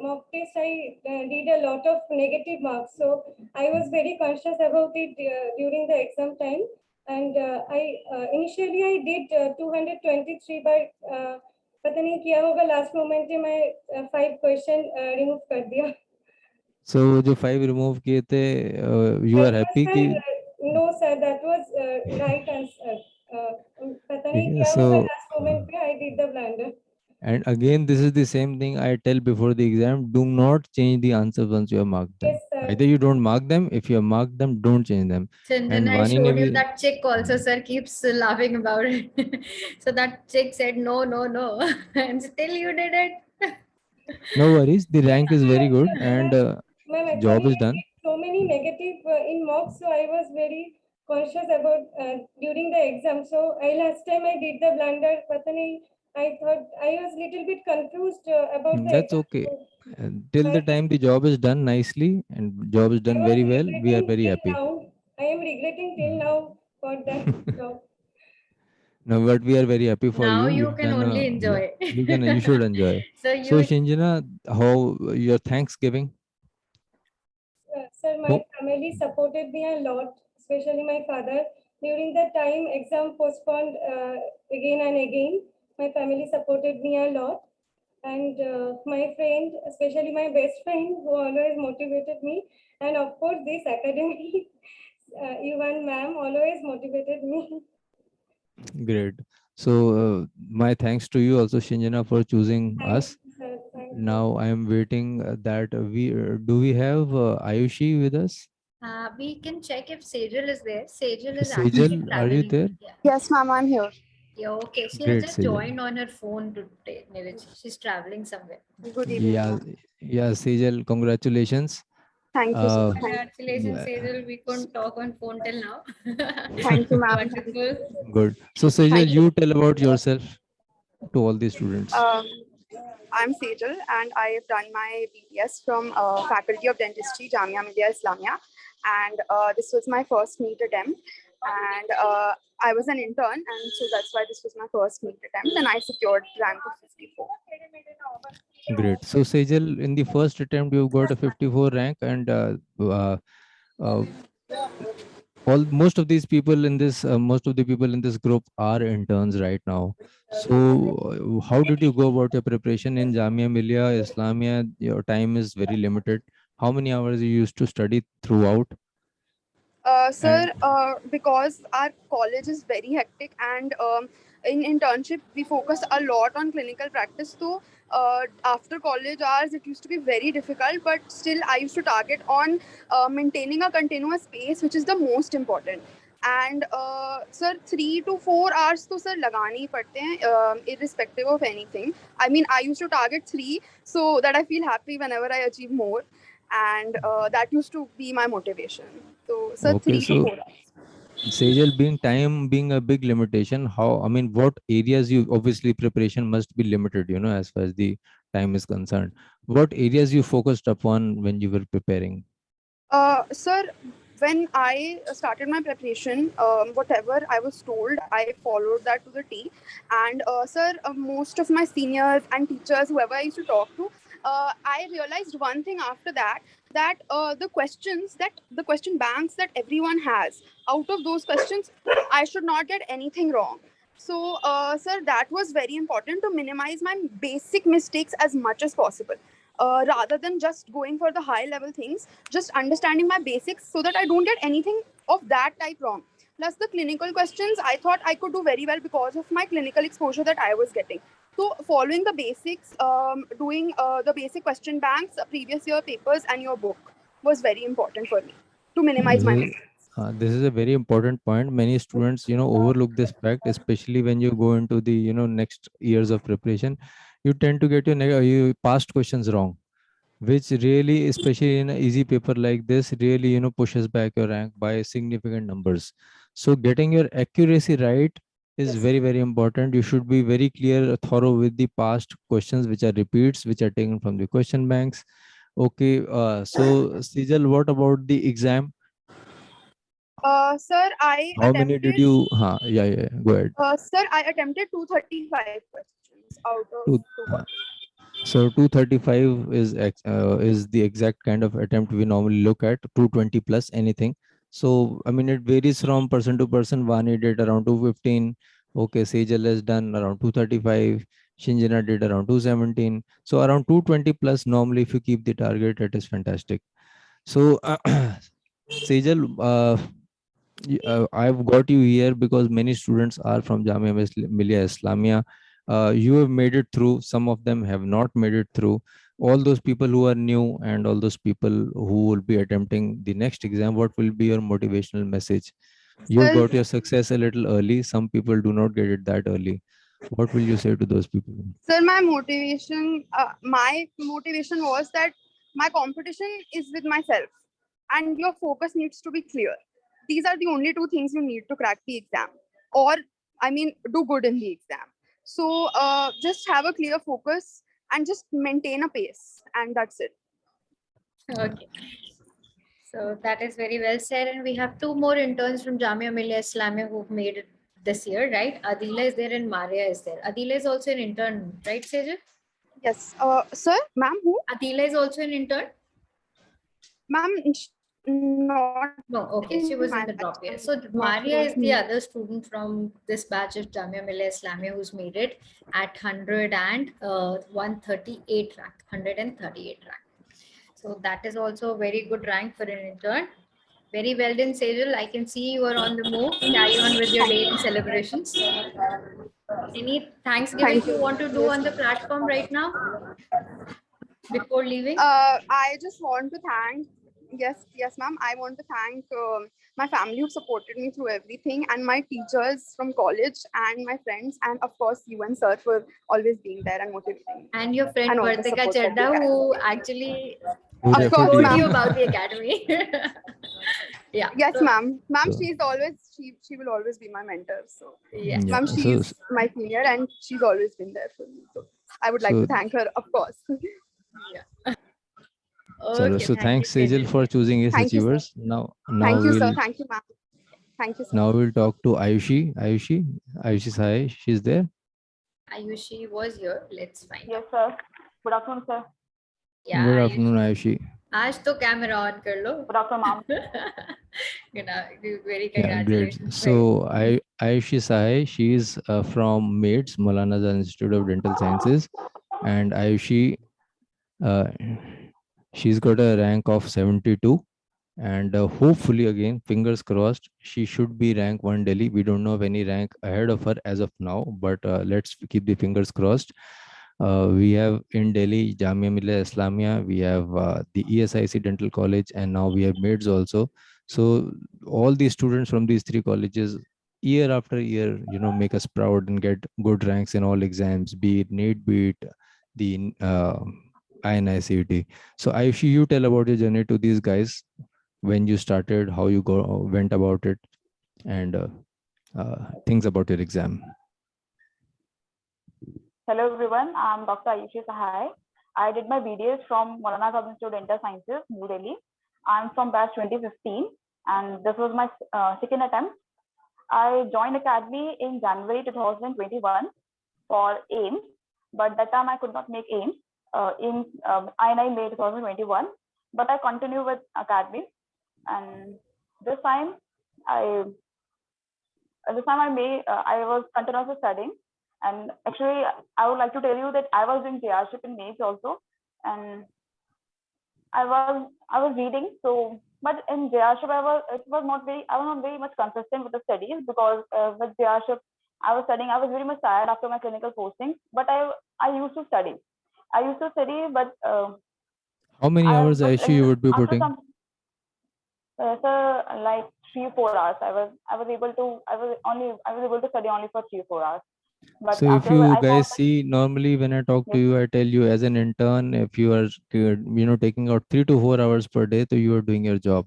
mock test, I did a lot of negative marks, so I was very conscious about it during the exam time. And I initially I did 223, but पता नहीं क्या होगा last moment में मैं 5 question remove कर दिया. so जो 5 remove किए थे, you That are was happy कि, no sir, that was right answer. पता नहीं ठीक है, क्या so, होगा last moment पे I did the blunder. and again, this is the same thing I tell before the exam. Do not change the answers once you have marked them. Yes sir. Either you don't mark them. If you have marked them, don't change them. Chindan, And I Vani ne showed you bhi, that chick also, sir keeps laughing about it. So that chick said no, no, no, and still you did it. no worries. The rank is very good, and Ma'am, job actually, is I done. did so many negative in mocks, so I was very conscious about during the exam. So I last time I did the blunder, पता नहीं, I thought I was little bit confused about the That's exam. okay. So Till I the time the job is done nicely and job is done was very well, we are regretting very till happy. now. I am regretting till now for that job. No, but we are very happy for Now you. you You've can done only a, yeah. enjoy. You should enjoy. So So you Shinjana, how your Thanksgiving? Sir, my family supported me a lot, especially my father. During the time exam postponed again and again, my family supported me a lot. And my friend, especially my best friend, who always motivated me. And of course, this academy, Yuvan ma'am always motivated me. Great. So my thanks to you also, Shinjana, for choosing Thank us. you, sir. Thank you. Now I am waiting that we do we have Ayushi with us? we can check if Sejal is there. Sejal is actually Sejal, are you traveling. there? Yeah. Yes, ma'am, I'm here. Yeah, okay. She has Great, just Sejal. joined on her phone today, Neeraj. She's traveling somewhere. Good evening, Yeah, ma'am. yeah, Sejal, congratulations. Thank you, sir. Uh, Congratulations, yeah, Sejal. We couldn't talk on phone till now. Thank you, ma'am. Wonderful. good. So Sejal, Thank you. you tell about yourself to all the students. Um, I'm Sejal, and I have done my BDS from Faculty of Dentistry, Jamia Millia Islamia, and this was my first NEET attempt. And I was an intern, and so that's why this was my first NEET attempt, and I secured rank of 54. Great. So Sejal, in the first attempt, you got a 54 rank, and uh, all most of these people in this most of the people in this group are interns right now. So how did you go about your preparation in Jamia Millia Islamia? Your time is very limited. How many hours you used to study throughout? Sir, And because our college is very hectic, and in internship we focus a lot on clinical practice. So after college hours, it used to be very difficult. But still, I used to target on maintaining a continuous pace, which is the most important. And sir, 3 to 4 hours to sir lagani hi padte hain, irrespective of anything. I mean, I used to target 3 so that I feel happy whenever I achieve more, and that used to be my motivation. So, sir, okay, three to so four hours. Sejal, being time being a big limitation, how, I mean, what areas you, obviously preparation must be limited, as far as the time is concerned. What areas you focused upon when you were preparing? Sir, when I started my preparation, whatever I was told, I followed that to the T. And sir, most of my seniors and teachers, whoever I used to talk to, I realized one thing after that, that the question banks that everyone has, out of those questions, I should not get anything wrong. So, sir, that was very important to minimize my basic mistakes as much as possible. Rather than just going for the high level things, just understanding my basics so that I don't get anything of that type wrong. Plus, the clinical questions, I thought I could do very well because of my clinical exposure that I was getting. So, following the basics, doing the basic question banks, previous year papers, and your book was very important for me to minimize This my is, mistakes. this is a very important point. Many students, overlook this fact, especially when you go into the, next years of preparation. You tend to get your you past questions wrong, which really, especially in an easy paper like this, really, pushes back your rank by significant numbers. So getting your accuracy right is Yes. very, very important. You should be very clear, thorough with the past questions, which are repeats, which are taken from the question banks. Okay, so Sejal, what about the exam? Sir, I How many did attempted. you? Yeah, yeah, yeah, go ahead. Sir, I attempted 235 questions out of Two, uh, 240. so 235 is the exact kind of attempt we normally look at. 220 plus anything. So I mean, it varies from person to person. Vani did around 215. Okay, Sejal has done around 235. Shinjana did around 217. So around 220 plus normally, if you keep the target, it is fantastic. So Sejal, I've got you here because many students are from Jamia Millia Islamia. You have made it through. Some of them have not made it through. All those people who are new and all those people who will be attempting the next exam, what will be your motivational message? You've Sir, got your success a little early. Some people do not get it that early. What will you say to those people? Sir, my motivation was that my competition is with myself, and your focus needs to be clear. These are the only two things you need to crack the exam, or I mean, do good in the exam. So, just have a clear focus and just maintain a pace, and that's it. Okay. So that is very well said. And we have two more interns from Jamia Millia Islamia who've made it this year, right? Adila is there and Maria is there. Adila is also an intern, right, Sejal? Yes, sir, ma'am, who? Adila is also an intern? Ma'am, not No, okay, in she my was in the batch. drop year. I'm So not Maria sure. is the other student from this batch of Jamia Millia Islamia who's made it at 138 rank, 138 rank. So that is also a very good rank for an intern. Very well done, Sejal. I can see you are on the move. Carry on with your day and celebrations. Any Thanksgiving Thank you you. want to do Yes. on the platform right now before leaving? I just want to thank, yes, ma'am. I want to thank my family who supported me through everything, and my teachers from college, and my friends, and of course you and sir for always being there and motivating me, And your friend and all the Vartika support that you Chadda, had. who actually Who Of referred course, told you? you ma'am. about the academy. Yeah. Yes, So, ma'am. Ma'am, So, she will always be my mentor. So, yes. yeah. ma'am, So, she's my senior, and she's always been there for me. So, I would like so to thank her, of course. Yeah. Chalo. Okay. So Thank you, thanks, Sejal, Sejal. for choosing his Thank you, sir. achievers. Now Thank you, sir. we'll Thank you, ma'am. Thank you, sir. Now we'll talk to Ayushi. Ayushi Sai, she's there. Ayushi was here. Let's find Yes, out. sir. Good afternoon, sir. Yeah, Good Ayushi. afternoon, Ayushi. आज तो camera on कर लो. Good afternoon, ma'am. Very Yeah, great. congratulations. So Ayushi Sai, she's from MAIDS, Maulana Azhar Institute of Dental Sciences, and Ayushi, uh, she's got a rank of 72, and hopefully, again, fingers crossed, she should be rank 1 Delhi. We don't know of any rank ahead of her as of now, but let's keep the fingers crossed. We have in Delhi Jamia Millia Islamia, we have the ESIC Dental College, and now we have MAIDS also. So all these students from these three colleges, year after year, make us proud and get good ranks in all exams, be it NEET, be it the INICET. So Ayushi, you tell about your journey to these guys, when you started, how you went about it. and things about your exam. Hello everyone, I'm Dr. Ayushi Sahai. I did my BDS from Maulana Azad Institute of Dental Sciences, New Delhi. I'm from batch 2015 and this was my second attempt. I joined Academy in January 2021 for AIMS, but that time I could not make AIMS in INI May 2021, but I continue with Academy, and this time I I was continuously studying, and actually I would like to tell you that I was doing JRship in NEET also, and I was reading. So, but in JRship I was not very much consistent with the studies, because with JRship I was studying. I was very much tired after my clinical posting, but I used to study. But How many hours but Aishi you would be after putting? some so like 3 4 hours, I was able to study only for 3 4 hours. But So if after you I found guys see, normally when I talk to yes, you, I tell you as an intern, if you are taking out 3 to 4 hours per day, so you are doing your job.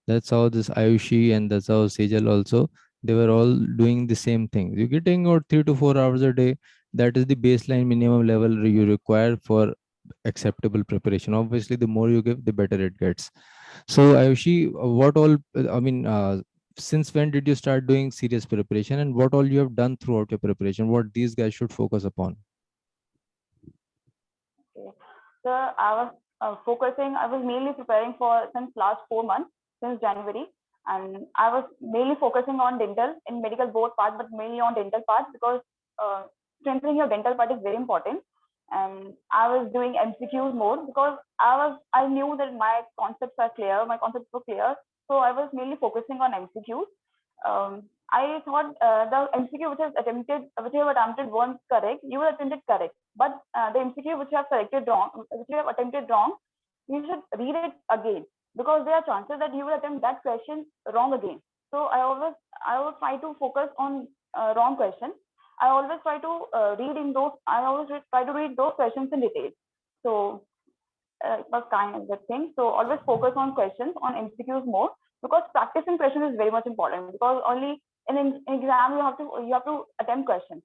That's how this Ayushi and that's how Sejal also, they were all doing the same thing. You're getting out 3 to 4 hours a day. That is the baseline minimum level you require for acceptable preparation. Obviously, the more you give, the better it gets. So Ayushi, what all, since when did you start doing serious preparation, and what all you have done throughout your preparation? What these guys should focus upon? okay. So I was mainly preparing for since last 4 months, since January, and I was mainly focusing on dental in medical board part, but mainly on dental part, because uh, strengthening your dental part is very important. And I was doing MCQs more, because I knew that my concepts are clear, my concepts were clear, so I was mainly focusing on MCQs. I thought the MCQ which you have attempted weren't correct. You will attempt it correct, but the MCQ which you have corrected wrong, which you have attempted wrong, you should read it again, because there are chances that you will attempt that question wrong again. So I always try to focus on wrong questions. I always try to try to read those questions in detail. So it was kind of that thing. So always focus on questions, on MCQs more, because practicing questions is very much important. Because only in exam you have to attempt questions.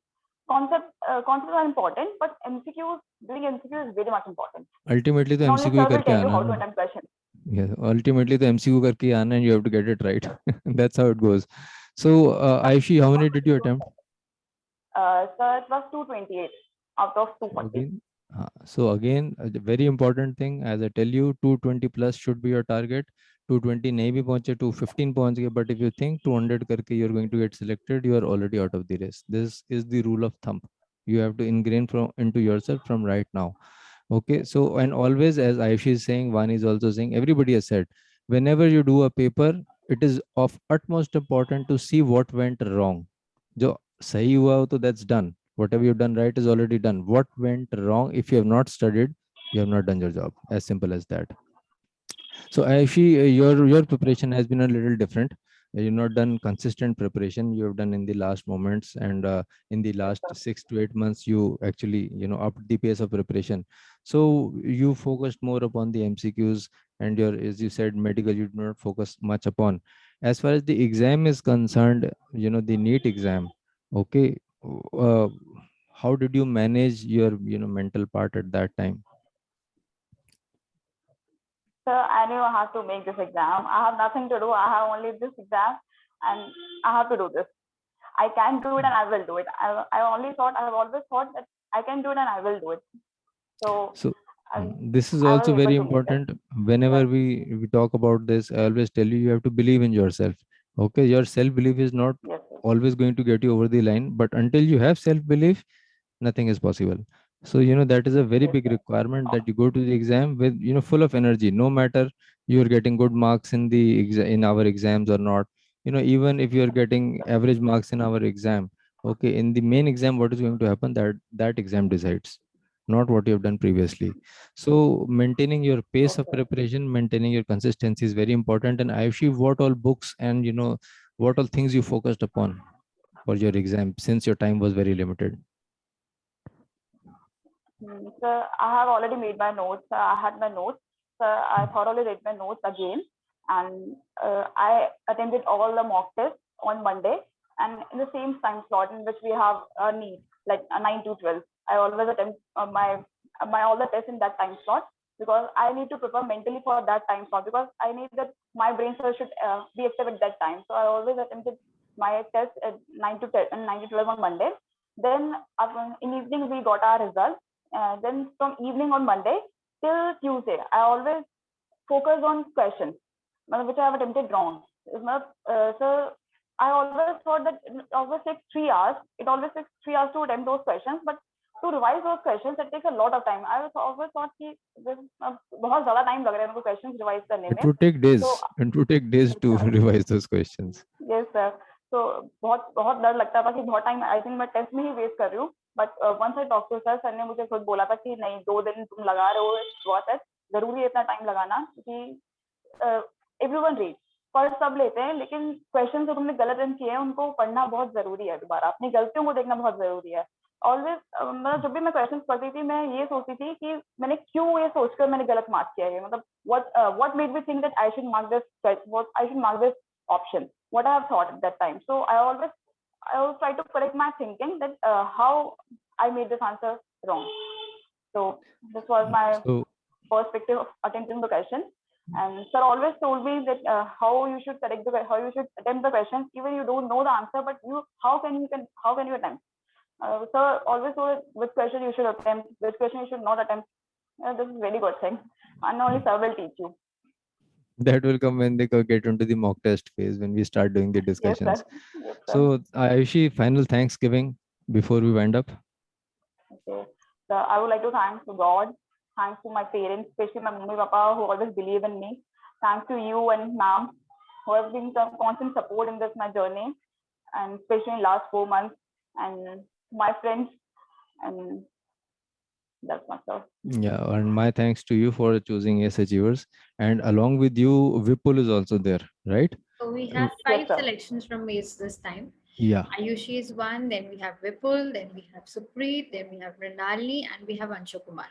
Concepts are important, but doing MCQs is very much important. Ultimately, the And only MCQ sir will करके tell you आना how to ना. attempt questions. Yeah, ultimately the MCQ करके आना, and you have to get it right. That's how it goes. So Ayushi, how many did you attempt? So it was 228 out of 240. Again, a very important thing, as I tell you, 220 plus should be your target. 220 नहीं भी पहुंचे, 215 पहुंच गए, but if you think 200 करके you're going to get selected, you are already out of the race. This is the rule of thumb. You have to ingrain from into yourself from right now. Okay, so and always, as Ayushi is saying, Vani is also saying, everybody has said, whenever you do a paper, it is of utmost important to see what went wrong. जो सही हुआ हो तो that's done. Whatever you've done right is already done. What went wrong, if you have not studied, you have not done your job. As simple as that. So Ayushi, your preparation has been a little different. You've not done consistent preparation. You have done in the last moments, and in the last 6 to 8 months, you actually upped the pace of preparation. So you focused more upon the MCQs, and your, as you said, medical you did not focus much upon. As far as the exam is concerned, the NEET exam. Okay, uh, how did you manage your mental part at that time? So I knew I have to make this exam. I have nothing to do. I have only this exam, and I have to do this. I can do it and I will do it. I have always thought that I can do it and I will do it. So So I, this is I was also able very to make it. important. Whenever Yes, we talk about this, I always tell you have to believe in yourself. Okay, your self belief is not yes, yes. always going to get you over the line, but until you have self belief, nothing is possible. So that is a very Yes, big sir. requirement, that you go to the exam with full of energy, no matter you're getting good marks in the in our exams or not. Even if you're getting average marks in our exam, okay, in the main exam, what is going to happen, that exam decides, not what you have done previously. So maintaining your pace of Okay. preparation, maintaining your consistency is very important. And Ayushi, what all books and what all things you focused upon for your exam, since your time was very limited? So I have already made my notes. I had my notes. So I thoroughly read my notes again, and I attended all the mock tests on Monday, and in the same time slot in which we have a NEET, like 9 to 12. I always attempt my all the tests in that time slot, because I need to prepare mentally for that time slot, because I need that my brain cells should be active at that time. So I always attempted my test at 9 to 10 and 9 to 12 on Monday. Then in evening we got our results. Then from evening on Monday till Tuesday, I always focus on questions which I have attempted wrong. So I always thought that it always takes 3 hours. It always takes 3 hours to attempt those questions, but to revise those questions, it takes a lot of time. I always thought कि बहुत ज़्यादा time लग रहा है उनको questions revise करने It में. would take days. So It would take days to revise those questions. yes sir. So बहुत बहुत डर लगता था कि बहुत time I think मैं test में ही waste कर रही हूँ. But once I talked to sir ने मुझे खुद बोला था कि नहीं 2 दिन तुम लगा रहे हो बहुत है, जरूरी है इतना time लगाना, क्योंकि everyone reads, पढ़ सब लेते हैं, लेकिन क्वेश्चन जो तुमने गलत रन किए हैं उनको पढ़ना बहुत जरूरी है, दोबारा अपनी गलतियों को देखना बहुत जरूरी है. ऑलवेज मतलब जब भी मैं क्वेश्चन पढ़ती थी मैं ये सोचती थी कि मैंने क्यों ये सोचकर मैंने गलत मार्क किया है, मतलब what made me think that I should mark this option, what I have thought at that time. So I always try to correct my thinking that how I made this answer wrong. So this was my perspective of attempting the question. And sir always told me that how you should attempt the question, even you don't know the answer, but how can you attempt? Sir always told which question you should attempt, which question you should not attempt. This is very good thing, and only sir will teach you. That will come when they get into the mock test phase, when we start doing the discussions. Yes, sir. Yes, sir. So Ayushi, final Thanksgiving before we wind up. Okay. So I would like to thank to God, thanks to my parents, especially my mummy papa who always believe in me. Thanks to you and ma'am who have been some constant support in this my journey, and especially in last 4 months, and my friends, and that's myself. Yeah, and my thanks to you for choosing Yes Achievers, and along with you, Vipul is also there, right? So we have 5 selections from Mace this time. Yeah. Ayushi is one, then we have Vipul, then we have Supreet, then we have Mrinalini, and we have Anshu Kumar.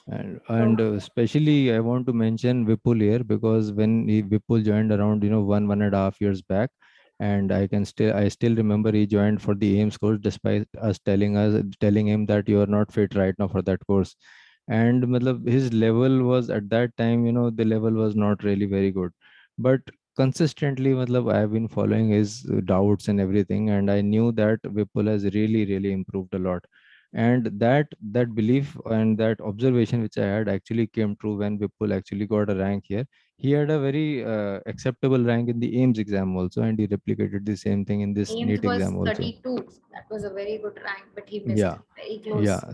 And especially I want to mention Vipul here, because when Vipul joined around 1.5 years back, and I still remember he joined for the AIMS course despite us telling him that you are not fit right now for that course. And his level was at that time, the level was not really very good, but consistently I have been following his doubts and everything, and I knew that Vipul has really improved a lot. And that belief and that observation which I had actually came true when Vipul actually got a rank here. He had a very acceptable rank in the AIMS exam also, and he replicated the same thing in this AIMS NEET exam was also. 32. That was a very good rank, but he missed Yeah. very close. Yeah.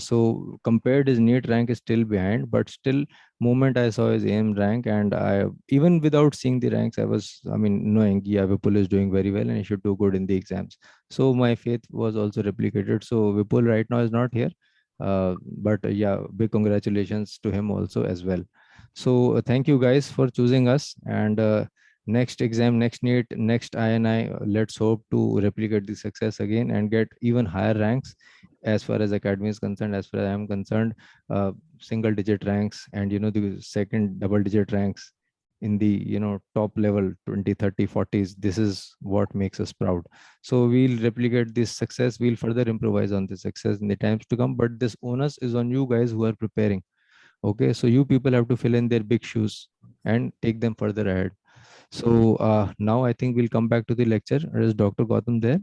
So compared, his NEET rank is still behind, but still, moment I saw his AIM rank, and I, even without seeing the ranks, knowing, yeah, Vipul is doing very well and he should do good in the exams. So my faith was also replicated. So Vipul right now is not here, but yeah, big congratulations to him also as well. So thank you guys for choosing us, and next exam, next NEET, next INI, let's hope to replicate the success again and get even higher ranks. As far as academy is concerned, as far as I am concerned, single digit ranks, and the second double digit ranks in the top level, 20, 30, 40s. This is what makes us proud. So we'll replicate this success, we'll further improvise on this success in the times to come, but this onus is on you guys who are preparing. Okay, so you people have to fill in their big shoes and take them further ahead. So now I think we'll come back to the lecture. Is Dr. Gautam there?